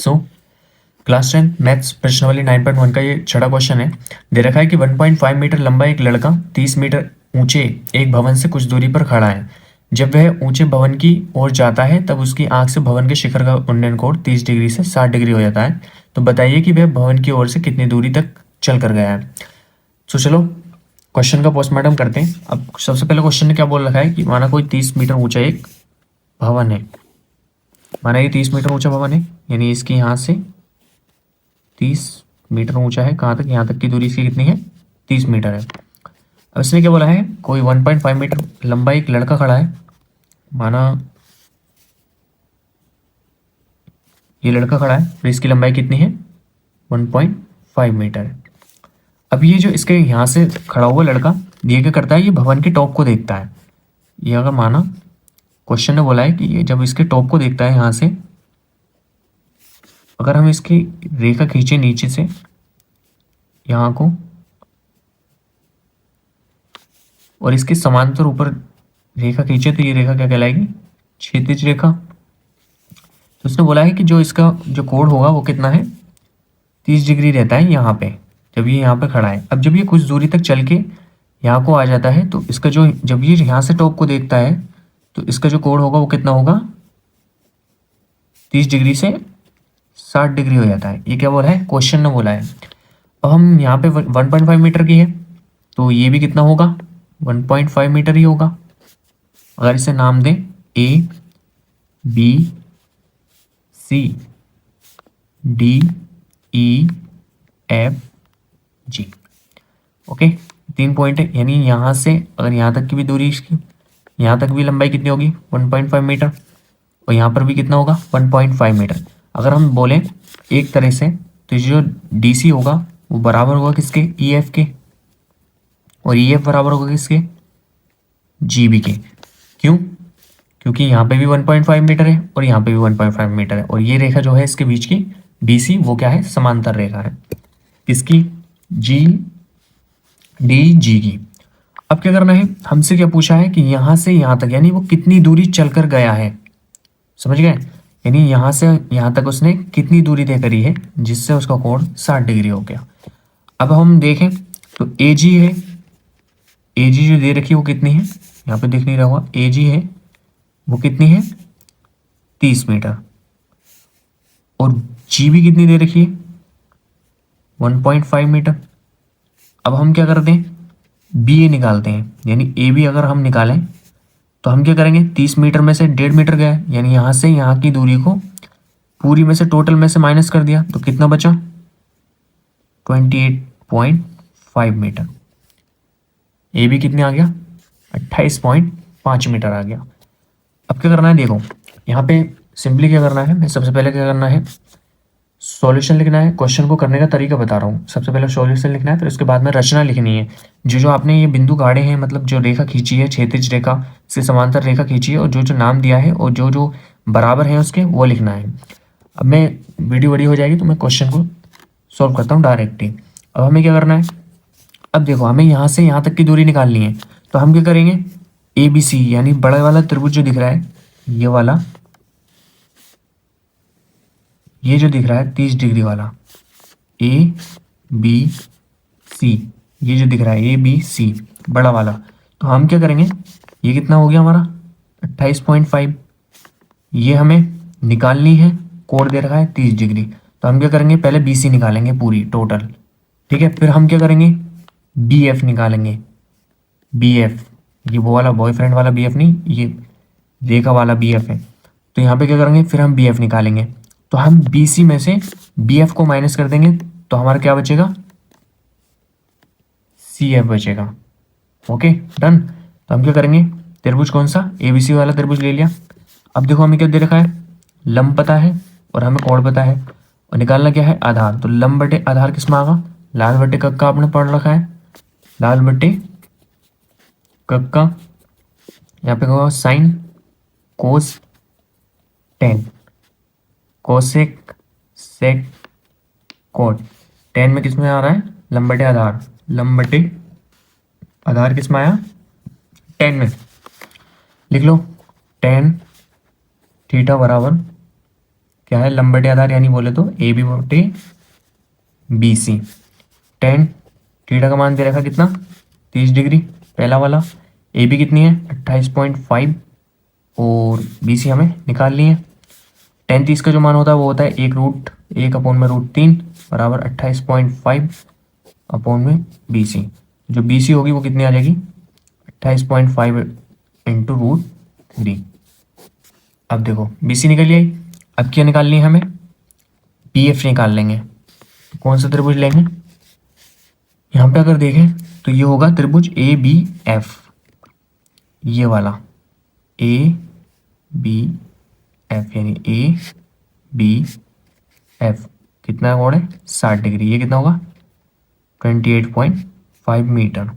So class 10 maths प्रश्नावली 9.1 का ये छठा क्वेश्चन है। दे रखा है कि 1.5 मीटर लंबा एक लड़का 30 मीटर ऊंचे एक भवन से कुछ दूरी पर खड़ा है। जब वह ऊंचे भवन की ओर जाता है तब उसकी आंख से भवन के शिखर का उन्नयन कोण 30 डिग्री से 60 डिग्री हो जाता है। तो बताइए कि वह भवन की ओर से कितनी दूरी तक चल कर गया है। तो चलो क्वेश्चन का पोस्टमार्टम करते हैं। अब सबसे पहले क्वेश्चन ने क्या बोल रखा है कि माना कोई 30 मीटर ऊंचा एक भवन है। माना ये 30 मीटर ऊंचा भवन है, यानी इसकी यहाँ से 30 मीटर ऊंचा है। कहाँ तक? यहाँ तक की दूरी इसकी कितनी है? 30 मीटर है। अब इसने क्या बोला है, कोई 1.5 मीटर लंबा एक लड़का खड़ा है। माना ये लड़का खड़ा है और इसकी लंबाई कितनी है? 1.5 मीटर है। अब ये जो इसके यहाँ से खड़ा हुआ लड़का, ये क्या करता है? ये भवन के टॉप को देखता है। ये अगर माना क्वेश्चन ने बोला है कि ये जब इसके टॉप को देखता है यहाँ से, अगर हम इसकी रेखा खींचे नीचे से यहाँ को और इसके समांतर ऊपर रेखा खींचे तो ये रेखा क्या कहलाएगी? क्षैतिज रेखा। तो उसने बोला है कि जो इसका जो कोण होगा वो कितना है? 30 डिग्री रहता है यहाँ पे, जब ये यहाँ पे खड़ा है। अब जब ये कुछ दूरी तक चल के यहाँ को आ जाता है तो इसका जो, जब ये यहाँ से टॉप को देखता है तो इसका जो कोण होगा वो कितना होगा? 30 डिग्री से 60 डिग्री हो जाता है। ये क्या बोला है? क्वेश्चन ने बोला है। अब हम यहाँ पे 1.5 मीटर की है तो ये भी कितना होगा? 1.5 मीटर ही होगा। अगर इसे नाम दें A B C D E F G. Okay, 3 point है, यानी यहाँ से अगर यहाँ तक की भी दूरी इसकी, यहाँ तक भी लंबाई कितनी होगी? 1.5 मीटर। और यहाँ पर भी कितना होगा? 1.5 मीटर। अगर हम बोलें एक तरह से तो जो डी सी होगा वो बराबर होगा किसके? ई एफ के। और ई एफ बराबर होगा किसके? जी बी के। क्यों? क्योंकि यहाँ पे भी 1.5 मीटर है और यहाँ पे भी 1.5 मीटर है। और ये रेखा जो है इसके बीच की बी सी, वो क्या है? समांतर रेखा है। किसकी? जी डी जी की। अब क्या करना है, हमसे क्या पूछा है कि यहाँ से यहाँ तक, यानी वो कितनी दूरी चलकर गया है। समझ गए? यानी यहाँ से यहाँ तक उसने कितनी दूरी तय करी है जिससे उसका कोण 60 डिग्री हो गया। अब हम देखें तो ए जी है, ए जी जो दे रखी है वो कितनी है? यहाँ पे दिख नहीं रहा होगा, ए जी है वो कितनी है? 30 मीटर। और जी भी कितनी दे रखी है? 1.5 मीटर। अब हम क्या करते हैं? बी ए निकालते हैं, यानी ए बी अगर हम निकालें तो हम क्या करेंगे? 30 मीटर में से 1.5 मीटर गया, यानी यहाँ से यहाँ की दूरी को पूरी में से, टोटल में से माइनस कर दिया तो कितना बचा? 28.5 मीटर। ए बी कितने आ गया? 28.5 मीटर आ गया। अब क्या करना है, देखो यहाँ पे सिंपली क्या करना है, मैं सबसे पहले क्या करना है, सॉल्यूशन लिखना है। क्वेश्चन को करने का तरीका बता रहा हूँ। सबसे पहले सॉल्यूशन लिखना है, फिर उसके बाद में रचना लिखनी है। जो जो आपने ये बिंदु गाड़े हैं, मतलब जो रेखा खींची है, क्षैतिज रेखा से समांतर रेखा खींची है, और जो जो नाम दिया है और जो जो बराबर है उसके, वो लिखना है। अब मैं वीडियो बड़ी हो जाएगी तो मैं क्वेश्चन को सॉल्व करता हूँ डायरेक्ट ही। अब हमें क्या करना है, अब देखो हमें यहाँ से यहाँ तक की दूरी निकालनी है। तो हम क्या करेंगे? ए बी सी, यानी बड़ा वाला त्रिभुज जो दिख रहा है, ये वाला, ये जो दिख रहा है 30 डिग्री वाला, ए बी सी, ये जो दिख रहा है ए बी सी बड़ा वाला, तो हम क्या करेंगे? ये कितना हो गया हमारा? 28.5। ये हमें निकालनी है, कोण दे रखा है 30 डिग्री। तो हम क्या करेंगे? पहले बी सी निकालेंगे पूरी टोटल, ठीक है। फिर हम क्या करेंगे? बी एफ निकालेंगे। बी एफ, ये वो वाला बॉयफ्रेंड वाला बी एफ नहीं, ये रेखा वाला बी एफ है। तो यहाँ पे क्या करेंगे? फिर हम बी एफ निकालेंगे। तो हम बी सी में से बी एफ को माइनस कर देंगे तो हमारा क्या बचेगा? सी एफ बचेगा। Okay done. तो हम क्या करेंगे? त्रिभुज कौन सा? ए बी सी वाला त्रिभुज ले लिया। अब देखो हमें क्या दे रखा है? लंब पता है और हमें कोण पता है, और निकालना क्या है? आधार। तो लंब बटे आधार किस में आगा? लाल बटे कक्का आपने पढ़ रखा है, लाल बटे कक्का। यहाँ पे होगा sine cos tan, cosec sec cot. Tan में किस में आ रहा है? लंब बटे आधार। लंब बटे आधार किस में आया? 10 में। लिख लो टेन थीटा बराबर क्या है, लंबटे आधार यानी बोले तो ए बी बटे बी सी। टेन थीटा का मान दे रखा कितना, 30 डिग्री पहला वाला। ए बी कितनी है, 28.5 और बी सी हमें निकालनी है। टेन 30 का जो मान होता है वो होता है 1/√1 बराबर 28.5 अपॉन में बी सी। जो बी सी होगी वो कितनी आ जाएगी, 28.5 इंटू √3। अब देखो बी सी निकल आई। अब क्या निकालनी है हमें, पी एफ निकाल लेंगे। तो कौन सा त्रिभुज लेंगे, यहाँ पे अगर देखें तो ये होगा त्रिभुज ए बी एफ, ये वाला ए बी एफ यानी ए बी एफ। कितना कोण है, 60 डिग्री। ये कितना होगा, 28.5 मीटर।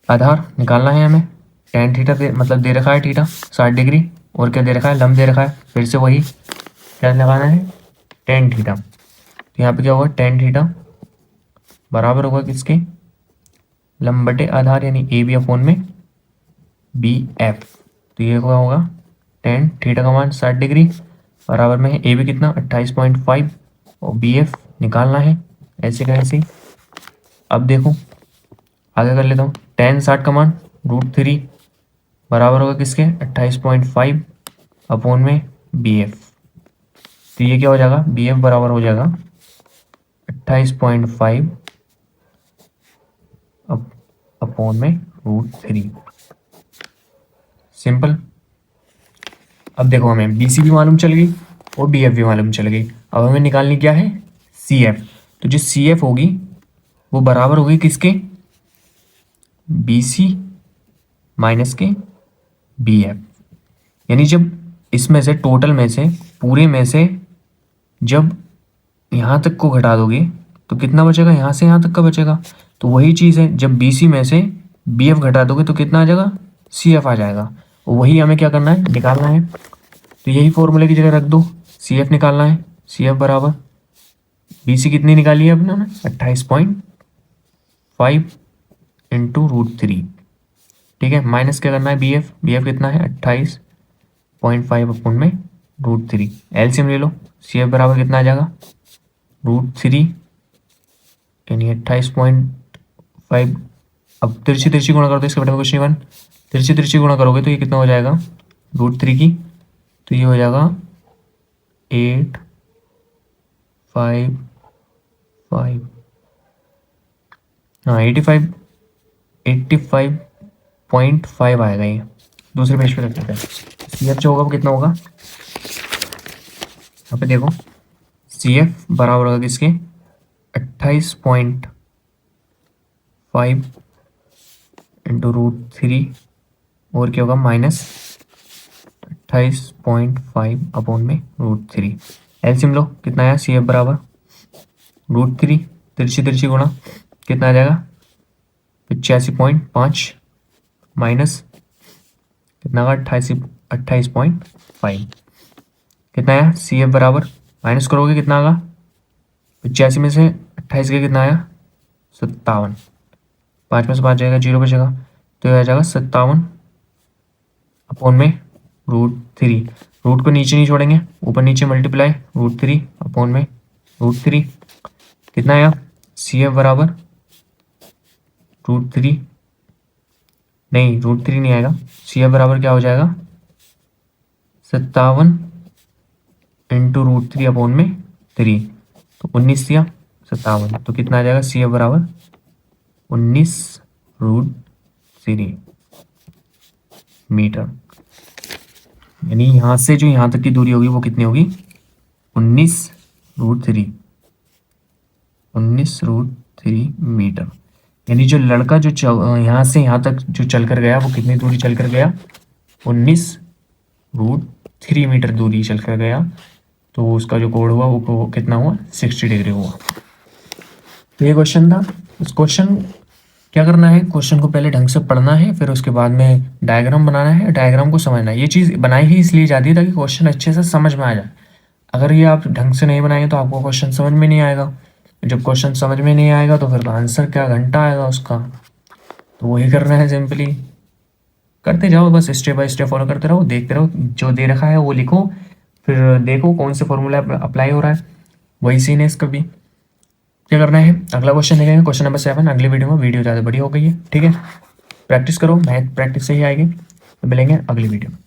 आधार निकालना है हमें। टेन थीटा मतलब दे रखा है थीटा 60 डिग्री, और क्या दे रखा है, लंब दे रखा है। फिर से वही क्या लगाना है, टेन थीटा। तो यहाँ पे क्या होगा, टेन थीटा बराबर होगा किसके, लंब बटे आधार यानी ए बी अपॉन में बी एफ। तो ये क्या होगा, टेन थीटा का मान 60 डिग्री बराबर में है ए बी कितना 28.5 और बी एफ निकालना है। ऐसे का ऐसे ही। अब देखो आगे कर लेता हूँ। टेन 60 का मान √3 बराबर होगा किसके, 28.5 अपॉन में बी एफ। तो ये क्या हो जाएगा, बी एफ बराबर हो जाएगा 28.5 अपॉन में √3। सिंपल। अब देखो हमें बी सी भी मालूम चल गई और बी एफ भी मालूम चल गई। अब हमें निकालनी क्या है, सी एफ। तो जो सी एफ होगी वो बराबर होगी किसके, बी सी माइनस के बी एफ। यानी जब इसमें से टोटल में से पूरे में से जब यहाँ तक को घटा दोगे तो कितना बचेगा, यहाँ से यहाँ तक का बचेगा। तो वही चीज़ है, जब बी सी में से बी एफ घटा दोगे तो कितना आ जाएगा, सी एफ आ जाएगा। और वही हमें क्या करना है, निकालना है। तो यही फॉर्मूले की जगह रख दो, सी एफ निकालना है। सी एफ बराबर बी सी कितनी निकाली है अपने 28.5 इंटू √3। ठीक है, माइनस क्या करना है, बी एफ। बी एफ कितना है 28.5 अपॉन में √3। एलसीएम ले लो। सी एफ बराबर कितना आ जाएगा, √3 यानी 28.5। अब तिरछी तिरछी गुणा कर दो इसके बेटे में कुछ नहीं बन। तिरछी तिरछी गुणा करोगे तो ये कितना हो जाएगा, √3 की। तो ये हो जाएगा 855, हाँ 85.5 आएगा ये। दूसरे पेज पे रख देते हैं। सी एफ जो होगा वो कितना होगा, यहाँ पे देखो सी एफ बराबर होगा किसके, 28.5 इंटू √3 और क्या होगा माइनस 28.5 अपॉन में √3। एलसीएम लो, कितना आया, सी एफ बराबर √3 तिरछी तिरछी गुणा कितना आ जाएगा 85.5 माइनस कितना आएगा 28.5 कितना आया, सी एफ बराबर माइनस करोगे कितना आएगा, 85 में से 28 का कितना आया 57। 5 में से 5 जाएगा, 0 बचेगा। तो ये आ जाएगा 57 अपॉन में √3। रूट को नीचे नहीं छोड़ेंगे, ऊपर नीचे मल्टीप्लाई √3 अपॉन में √3। कितना आया, सी एफ बराबर √3 नहीं, √3 नहीं आएगा। सी एफ बराबर क्या हो जाएगा, 57 इंटू √3 अपॉन में 3। तो 19 दिया 57। तो कितना आ जाएगा, सी एफ बराबर 19√3 मीटर। यानी यहाँ से जो यहाँ तक की दूरी होगी वो कितनी होगी, 19√3 मीटर। यानी जो लड़का जो यहाँ से यहाँ तक जो चल कर गया वो कितनी दूरी चल कर गया, 19√3 मीटर दूरी चल कर गया। तो उसका जो कोण हुआ वो कितना हुआ, 60 डिग्री हुआ। तो ये क्वेश्चन था। उस क्वेश्चन क्या करना है, क्वेश्चन को पहले ढंग से पढ़ना है, फिर उसके बाद में डायग्राम बनाना है, डायग्राम को समझना है। ये चीज़ बनाई ही इसलिए जाती है ताकि क्वेश्चन अच्छे से समझ में आ जाए। अगर ये आप ढंग से नहीं बनाएंगे तो आपको क्वेश्चन समझ में नहीं आएगा। जब क्वेश्चन समझ में नहीं आएगा तो फिर आंसर क्या घंटा आएगा उसका। तो वही करना है, सिंपली करते जाओ, बस स्टेप बाय स्टेप फॉलो करते रहो, देखते रहो, जो दे रखा है वो लिखो, फिर देखो कौन से फॉर्मूला अप्लाई हो रहा है, वही सीन है इसका भी। क्या करना है, अगला क्वेश्चन देखेंगे, क्वेश्चन नंबर 7 अगली वीडियो में। वीडियो ज़्यादा बड़ी हो गई है, ठीक है। प्रैक्टिस करो, मैथ प्रैक्टिस से ही आएगी। तो मिलेंगे अगली वीडियो में।